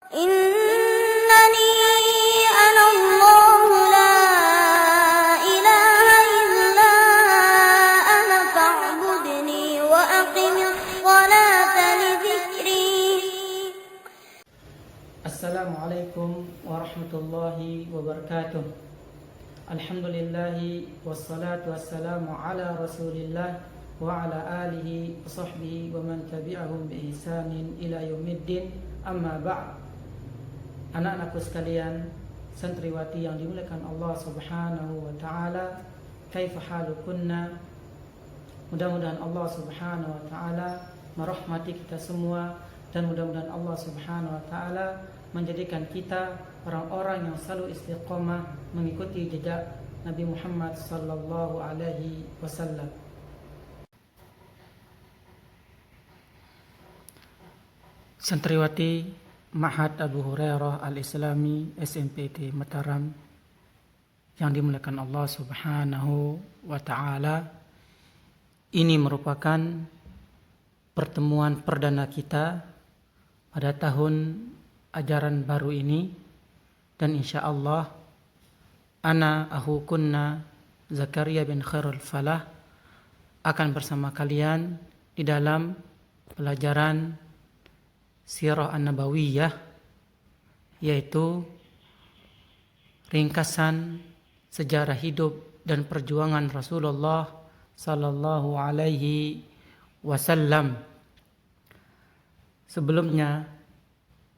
إنني أنا الله لا إله إلا أنا فاعبدني وأقم الصلاة لذكري. Assalamualaikum warahmatullahi wabarakatuh. Alhamdulillahi wassalatu wassalamu ala rasulillah wa ala alihi wa sahbihi wa man tabi'ahum bi ihsanin ila yaumiddin, amma ba'd. Anak-anakku sekalian, santriwati yang dimuliakan Allah Subhanahu wa taala, kaifa halukunna? Mudah-mudahan Allah Subhanahu wa taala merahmati kita semua, dan mudah-mudahan Allah Subhanahu wa taala menjadikan kita orang-orang yang selalu istiqomah mengikuti jejak Nabi Muhammad sallallahu alaihi wasallam. Santriwati Ma'had Abu Hurairah Al-Islami SMPT Mataram yang dimuliakan Allah Subhanahu wa taala, ini merupakan pertemuan perdana kita pada tahun ajaran baru ini, dan insyaallah ana akhukunna Zakaria bin Khairul Falah akan bersama kalian di dalam pelajaran Sirah An-Nabawiyah, yaitu ringkasan sejarah hidup dan perjuangan Rasulullah sallallahu alaihi wasallam. Sebelumnya,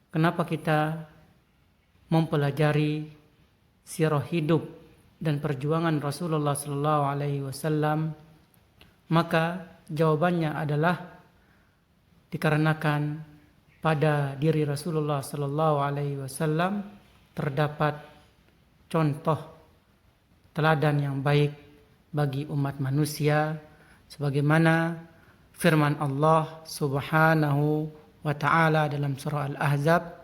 kenapa kita mempelajari sirah hidup dan perjuangan Rasulullah sallallahu alaihi wasallam? Maka jawabannya adalah dikarenakan pada diri Rasulullah sallallahu alaihi wasallam terdapat contoh teladan yang baik bagi umat manusia, sebagaimana firman Allah Subhanahu wa ta'ala dalam surah Al-Ahzab,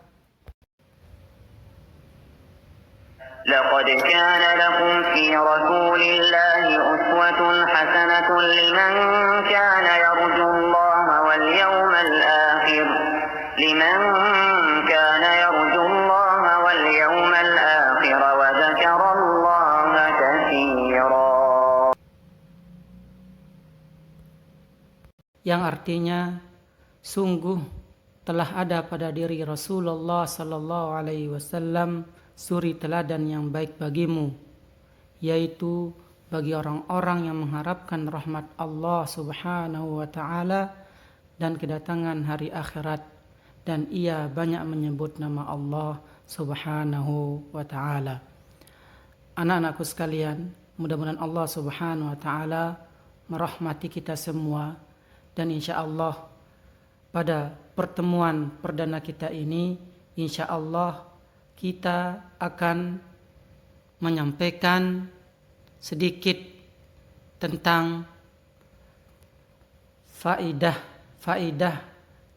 لقد كان لكم في رسول الله أسوة حسنة لمن كان يرجو الله واليوم الآخر وذكر الله كثيرا. yang artinya sungguh telah ada pada diri Rasulullah sallallahu alaihi wasallam suri teladan yang baik bagimu, yaitu bagi orang-orang yang mengharapkan rahmat Allah Subhanahu wa taala dan kedatangan hari akhirat, dan ia banyak menyebut nama Allah Subhanahu wa taala. Anak-anakku sekalian, mudah-mudahan Allah Subhanahu wa taala merahmati kita semua, dan insyaallah pada pertemuan perdana kita ini insyaallah kita akan menyampaikan sedikit tentang faidah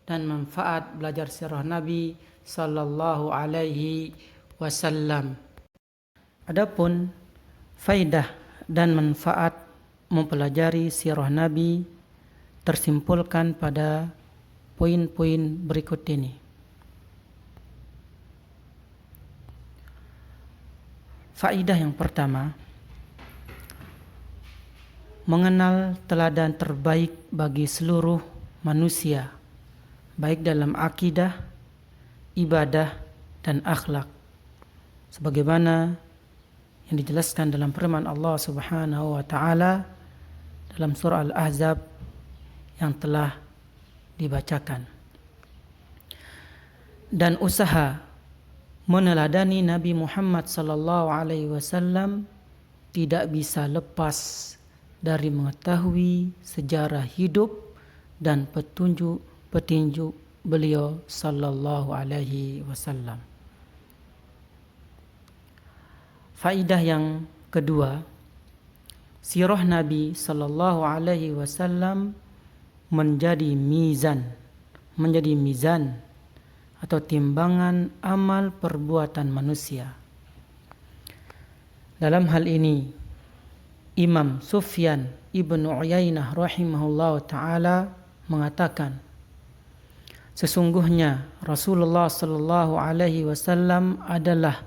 dan manfaat belajar sirah Nabi sallallahu alaihi wasallam. Adapun faidah dan manfaat mempelajari sirah Nabi tersimpulkan pada poin-poin berikut ini. Faidah yang pertama, mengenal teladan terbaik bagi seluruh manusia, baik dalam akidah, ibadah, dan akhlak, sebagaimana yang dijelaskan dalam firman Allah Subhanahu wa taala dalam surah Al-Ahzab yang telah dibacakan. Dan usaha meneladani Nabi Muhammad sallallahu alaihi wasallam tidak bisa lepas dari mengetahui sejarah hidup dan petunjuk beliau sallallahu alaihi wasallam. Faidah yang kedua, sirah Nabi sallallahu alaihi wasallam menjadi mizan atau timbangan amal perbuatan manusia. Dalam hal ini Imam Sufyan ibnu Uyainah rahimahullah ta'ala mengatakan, Sesungguhnya Rasulullah sallallahu alaihi wasallam adalah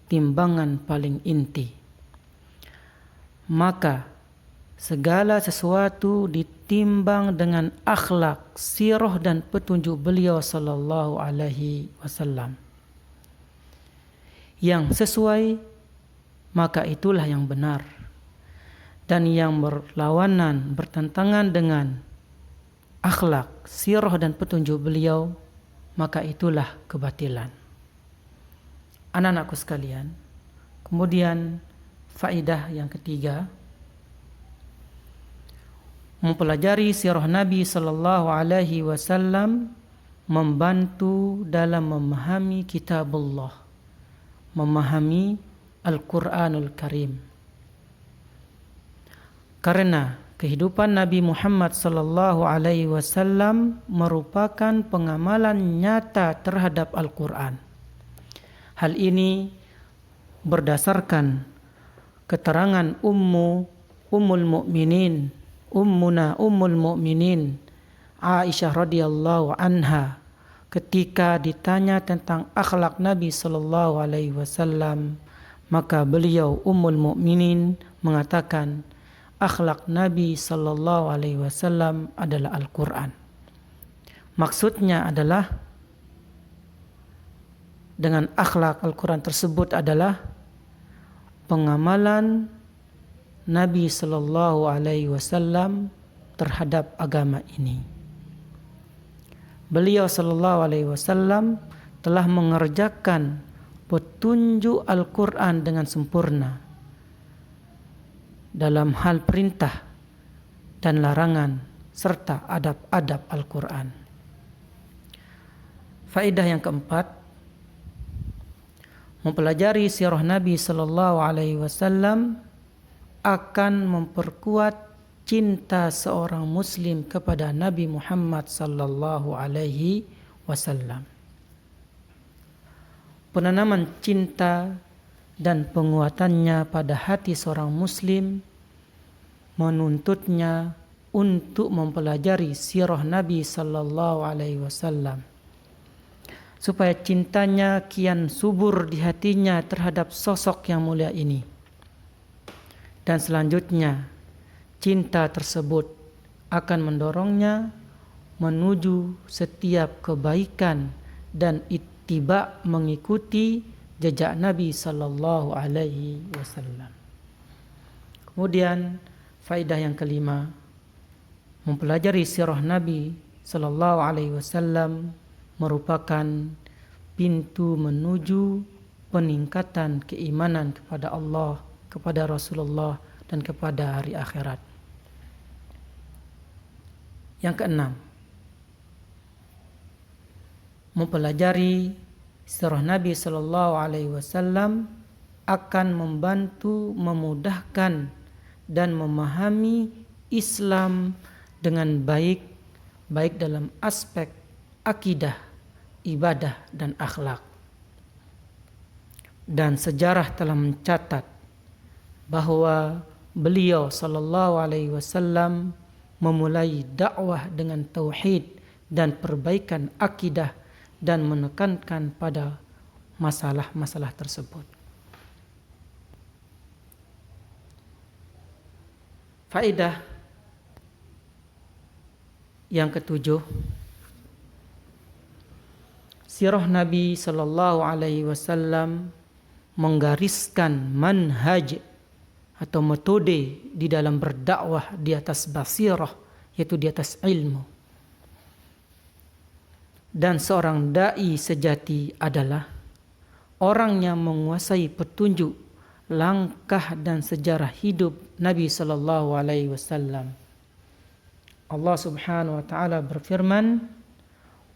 timbangan paling inti. Maka segala sesuatu ditimbang dengan akhlak, sirah dan petunjuk beliau sallallahu alaihi wasallam. Yang sesuai, maka itulah yang benar. Dan yang berlawanan, bertentangan dengan akhlak, sirah dan petunjuk beliau, maka itulah kebatilan. Anak-anakku sekalian, kemudian faedah yang ketiga, mempelajari sirah Nabi sallallahu alaihi wasallam membantu dalam memahami kitabullah, memahami Al-Quranul Karim. Karena kehidupan Nabi Muhammad sallallahu alaihi wasallam merupakan pengamalan nyata terhadap Al-Quran. Hal ini berdasarkan keterangan Ummul Mukminin Aisyah radhiyallahu anha ketika ditanya tentang akhlak Nabi sallallahu alaihi wasallam, maka beliau Ummul Mukminin mengatakan akhlak Nabi sallallahu alaihi wasallam adalah Al-Quran. Maksudnya adalah dengan akhlak Al-Quran tersebut adalah pengamalan Nabi sallallahu alaihi wasallam terhadap agama ini. Beliau sallallahu alaihi wasallam telah mengerjakan petunjuk Al-Quran dengan sempurna dalam hal perintah dan larangan serta adab-adab Al-Quran. Faedah yang keempat, mempelajari sirah Nabi sallallahu alaihi wasallam akan memperkuat cinta seorang muslim kepada Nabi Muhammad sallallahu alaihi wasallam. Penanaman cinta dan penguatannya pada hati seorang muslim menuntutnya untuk mempelajari sirah Nabi sallallahu alaihi wasallam supaya cintanya kian subur di hatinya terhadap sosok yang mulia ini. Dan selanjutnya cinta tersebut akan mendorongnya menuju setiap kebaikan dan ittiba mengikuti jejak Nabi sallallahu alaihi wasallam. Kemudian faedah yang kelima, mempelajari sirah Nabi sallallahu alaihi wasallam merupakan pintu menuju peningkatan keimanan kepada Allah, kepada Rasulullah dan kepada hari akhirat. Yang keenam, mempelajari sirah Nabi sallallahu alaihi wasallam akan membantu memudahkan dan memahami Islam dengan baik dalam aspek akidah, ibadah dan akhlak. Dan sejarah telah mencatat bahwa beliau sallallahu alaihi wasallam memulai dakwah dengan tauhid dan perbaikan akidah dan menekankan pada masalah-masalah tersebut. Faedah yang ketujuh, sirah Nabi sallallahu alaihi wasallam menggariskan manhaj atau metode di dalam berdakwah di atas basirah, yaitu di atas ilmu. Dan seorang dai sejati adalah orang yang menguasai petunjuk langkah dan sejarah hidup Nabi sallallahu alaihi wasallam. Allah Subhanahu wa taala berfirman,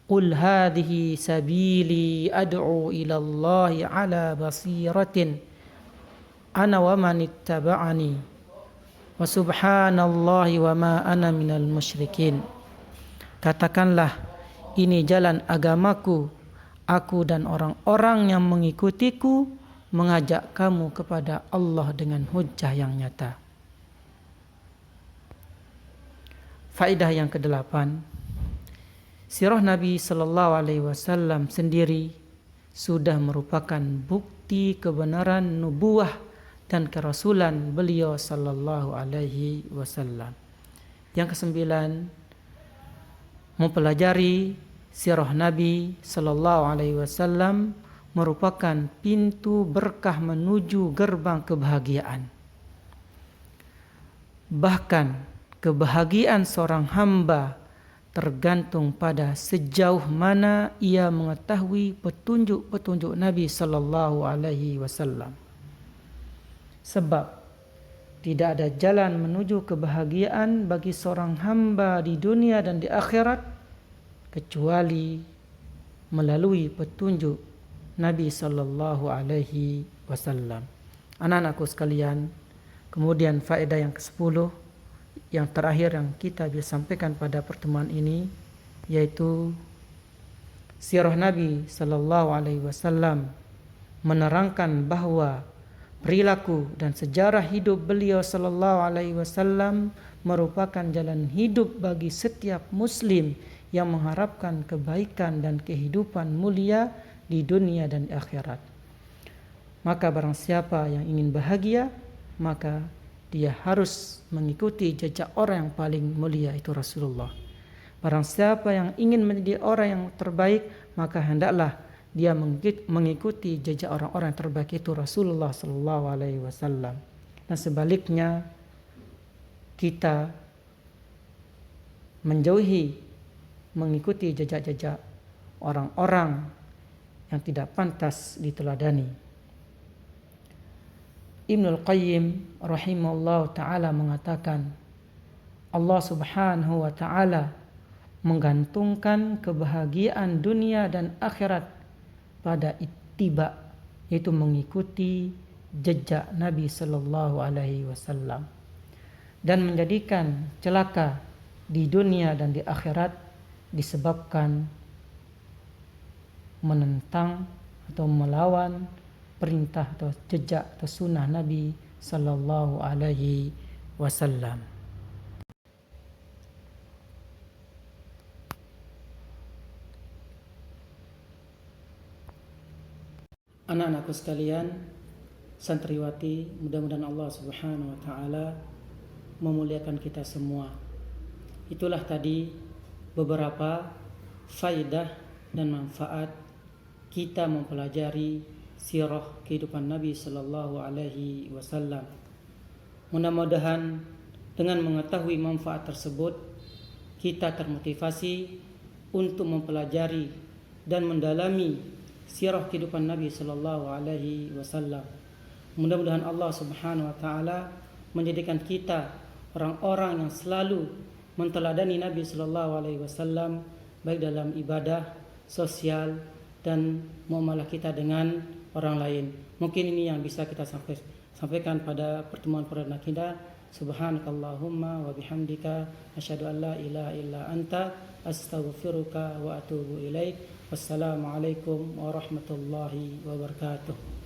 "Qul hadhihi sabili ad'u ila Allah ala basiratin ana wa man ittaba'ani wa subhanallahi wa ma ana minal musyrikin." Katakanlah, ini jalan agamaku, aku dan orang-orang yang mengikutiku mengajak kamu kepada Allah dengan hujjah yang nyata. Faedah yang kedelapan, Sirah Nabi Sallallahu Alaihi Wasallam sendiri sudah merupakan bukti kebenaran nubuah dan kerasulan beliau Sallallahu Alaihi Wasallam. Yang kesembilan, mempelajari sirah Nabi Sallallahu Alaihi Wasallam merupakan pintu berkah menuju gerbang kebahagiaan. Bahkan kebahagiaan seorang hamba tergantung pada sejauh mana ia mengetahui petunjuk-petunjuk Nabi Sallallahu Alaihi Wasallam. Sebab tidak ada jalan menuju kebahagiaan bagi seorang hamba di dunia dan di akhirat kecuali melalui petunjuk Nabi Sallallahu Alaihi Wasallam. Anak-anakku sekalian, kemudian faedah yang ke-10 yang terakhir yang kita bisa sampaikan pada pertemuan ini, yaitu sirah Nabi Sallallahu Alaihi Wasallam menerangkan bahwa perilaku dan sejarah hidup beliau Sallallahu Alaihi Wasallam merupakan jalan hidup bagi setiap muslim yang mengharapkan kebaikan dan kehidupan mulia di dunia dan akhirat. Maka barang siapa yang ingin bahagia, maka dia harus mengikuti jejak orang yang paling mulia, itu Rasulullah. Barang siapa yang ingin menjadi orang yang terbaik, maka hendaklah dia mengikuti jejak orang-orang yang terbaik, itu Rasulullah Sallallahu Alaihi Wasallam. Dan sebaliknya, kita menjauhi mengikuti jejak-jejak orang-orang yang tidak pantas diteladani. Ibnul Qayyim rahimahullah ta'ala mengatakan, Allah subhanahu wa ta'ala menggantungkan kebahagiaan dunia dan akhirat pada ittiba, yaitu mengikuti jejak Nabi Sallallahu Alaihi Wasallam, dan menjadikan celaka di dunia dan di akhirat disebabkan menentang atau melawan perintah atau jejak atau sunnah Nabi Sallallahu Alaihi Wasallam. Anak-anakku sekalian, santriwati, mudah-mudahan Allah Subhanahu wa Ta'ala memuliakan kita semua. Itulah tadi beberapa faidah dan manfaat kita mempelajari sirah kehidupan Nabi Sallallahu Alaihi Wasallam. Mudah-mudahan dengan mengetahui manfaat tersebut, kita termotivasi untuk mempelajari dan mendalami sirah kehidupan Nabi Sallallahu Alaihi Wasallam. Mudah-mudahan Allah Subhanahu Wa Taala menjadikan kita orang-orang yang selalu menteladani Nabi Sallallahu Alaihi Wasallam, baik dalam ibadah, sosial, dan muamalah kita dengan orang lain. Mungkin ini yang bisa kita sampaikan pada pertemuan perdana kita. Subhanakallahumma wa bihamdika asyhadu an la ilaha illa anta astaghfiruka wa atubu ilaik. Wassalamualaikum warahmatullahi wabarakatuh.